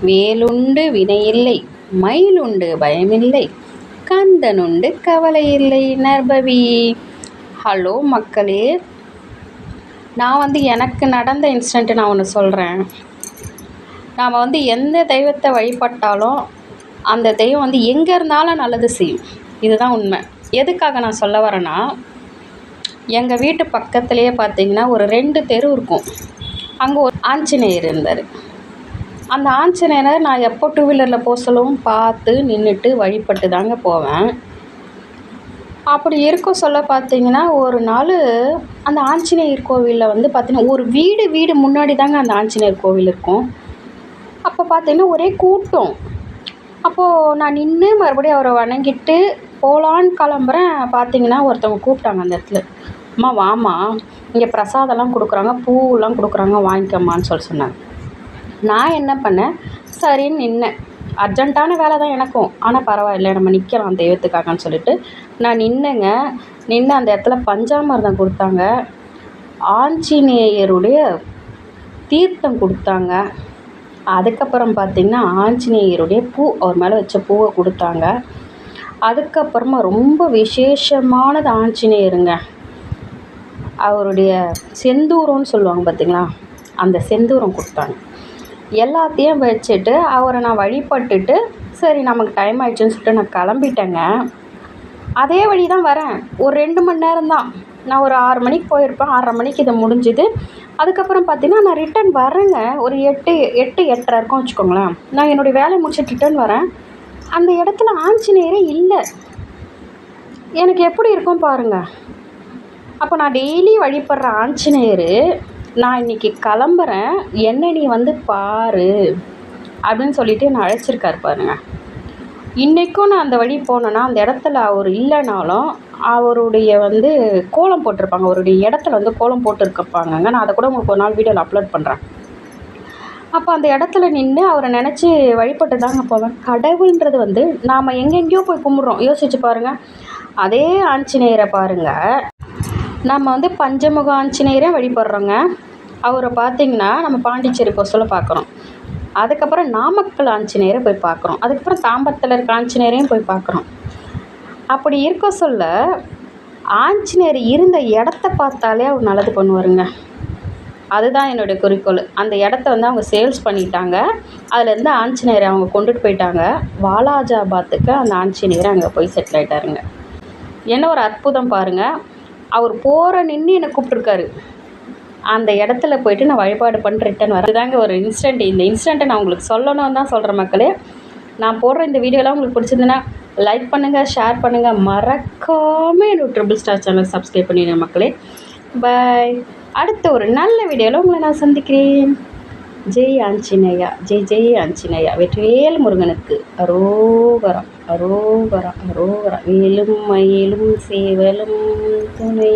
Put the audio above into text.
வேலுண்டு வினையில்லை, மயிலுண்டு பயமில்லை, கந்தனுண்டு கவலை இல்லை. நர்பவி. ஹலோ மக்களே, நான் எனக்கு நடந்த இன்சிடென்ட் நான் ஒன்று சொல்கிறேன். நாம் எந்த தெய்வத்தை வழிபட்டாலும் அந்த தெய்வம் எங்கே இருந்தாலும் நல்லது செய்யும். இதுதான் உண்மை. எதுக்காக நான் சொல்ல வரேன்னா, எங்கள் வீட்டு பக்கத்துலேயே பார்த்திங்கன்னா ஒரு 2 தெரு இருக்கும். அங்கே ஒரு ஆஞ்சநேயர் இருந்தார். அந்த ஆஞ்சநேயரை நான் எப்போ 2 வீலரில் போக சொல்லவும் பார்த்து நின்றுட்டு வழிபட்டு தாங்க போவேன். அப்படி இருக்க சொல்ல பார்த்திங்கன்னா, ஒரு நாள் அந்த ஆஞ்சநேயர் கோவிலில் பார்த்திங்கன்னா ஒரு வீடு முன்னாடி தாங்க அந்த ஆஞ்சநேயர் கோவில் இருக்கும். அப்போ பார்த்திங்கன்னா ஒரே கூட்டம். அப்போது நான் நின்று மறுபடியும் அவரை வணங்கிட்டு போகலான்னு கிளம்புறேன். பார்த்திங்கன்னா ஒருத்தவங்க கூப்பிட்டாங்க அந்த இடத்துல. அம்மா வாம்மா, இங்கே பிரசாதம்லாம் கொடுக்குறாங்க, பூவெலாம் கொடுக்குறாங்க, வாங்கிக்கம்மான்னு சொன்னாங்க. நான் என்ன பண்ணேன், சரின்னு நின்னேன். அர்ஜென்ட்டான வேலை தான் எனக்கும், ஆனால் பரவாயில்ல, நம்ம நிற்கலாம் தெய்வத்துக்காகன்னு சொல்லிட்டு நான் நின்னேங்க. நின்று அந்த இடத்துல பஞ்சாமிர்தம் கொடுத்தாங்க, ஆஞ்சநேயருடைய தீர்த்தம் கொடுத்தாங்க. அதுக்கப்புறம் பார்த்திங்கன்னா ஆஞ்சநேயருடைய பூ, அவர் மேலே வச்ச பூவை கொடுத்தாங்க. அதுக்கப்புறமா ரொம்ப விசேஷமானது ஆஞ்சநேயருங்க. அவருடைய செந்தூரம்னு சொல்லுவாங்க பார்த்திங்களா, அந்த செந்தூரம் கொடுத்தாங்க. எல்லாத்தையும் வச்சுட்டு அவரை நான் வழிபட்டுட்டு சரி நமக்கு டைம் ஆயிடுச்சுன்னு சொல்லிட்டு நான் கிளம்பிட்டேங்க. அதே வழி தான் வரேன். ஒரு 2 மணி நேரம் தான். நான் ஒரு 6 மணிக்கு போயிருப்பேன். 6:30 மணிக்கு இதை முடிஞ்சுது. அதுக்கப்புறம் பார்த்திங்கன்னா நான் ரிட்டன் வரேங்க. ஒரு 8:30 இருக்கும் வச்சுக்கோங்களேன். நான் என்னுடைய வேலையை முடிச்சுட்டு ரிட்டன் வரேன். அந்த இடத்துல ஆஞ்சநேயரே இல்லை. எனக்கு எப்படி இருக்கும் பாருங்கள். அப்போ நான் டெய்லி வழிபடுற ஆஞ்சநேயர், நான் இன்றைக்கி கிளம்புறேன், என்னை நீ பாரு அப்படின்னு சொல்லிட்டு என்னை அழைச்சிருக்காரு பாருங்க. இன்றைக்கும் நான் அந்த வழி போனேன்னா அந்த இடத்துல அவர் இல்லைனாலும் அவருடைய கோலம் போட்டிருப்பாங்க. அவருடைய இடத்துல கோலம் போட்டுருக்கப்பாங்க. நான் அதை கூட உங்களுக்கு ஒரு நாள் வீடியோவில் அப்லோட் பண்ணுறேன். அப்போ அந்த இடத்துல நின்று அவரை நினச்சி வழிபட்டு தாங்க போவேன். கடவுள்ன்றது நாம் எங்கெங்கேயோ போய் கும்பிட்றோம். யோசிச்சு பாருங்கள். அதே ஆஞ்சநேயரை பாருங்கள், நம்ம பஞ்சமுக ஆஞ்சநேயரே வழிபடுறோங்க. அவரை பார்த்திங்கன்னா நம்ம பாண்டிச்சேரி போக சொல்ல பார்க்குறோம். அதுக்கப்புறம் நாமக்கல் ஆஞ்சநேயரை போய் பார்க்குறோம். அதுக்கப்புறம் தாம்பரத்தில் இருக்க ஆஞ்சநேயரையும் போய் பார்க்குறோம். அப்படி இருக்க சொல்ல ஆஞ்சநேயர் இருந்த இடத்த பார்த்தாலே அவர் நல்லது பண்ணுவாருங்க. அதுதான் என்னுடைய குறிக்கோள். அந்த இடத்த அவங்க சேல்ஸ் பண்ணிட்டாங்க. அதுலேருந்து ஆஞ்சநேயரை அவங்க கொண்டுட்டு போயிட்டாங்க. வாலாஜாபாத்துக்கு அந்த ஆஞ்சநேயர் அங்கே போய் செட்டில் ஆகிட்டாருங்க. என்ன ஒரு அற்புதம் பாருங்கள். அவர் போகிற நின்று என்னை கூப்பிட்ருக்காரு. அந்த இடத்துல போய்ட்டு நான் வழிபாடு பண்ணிட்டு ரிட்டன் வரேன். இதுதாங்க ஒரு இன்சிடென்ட். இந்த இன்சிடென்ட்டை நான் உங்களுக்கு சொல்லணும்னு தான் சொல்கிறேன் மக்களே. நான் போடுற இந்த வீடியோலாம் உங்களுக்கு பிடிச்சிருந்துன்னா லைக் பண்ணுங்கள், ஷேர் பண்ணுங்கள், மறக்காமல் என்னோட ட்ரிபிள் ஸ்டார் சேனல் சப்ஸ்கிரைப் பண்ணிடுங்க மக்களே. பாய். அடுத்த ஒரு நல்ல வீடியோவில் உங்களை நான் சந்திக்கிறேன். ஜெய் ஆஞ்சநேயா, ஜெய் ஜெய் ஆஞ்சநேயா. வெற்றிவேல் முருகனுக்கு அரோகரா, அரோகரா, அரோகரா. வேலும் மயிலும் சேவலும் துணை.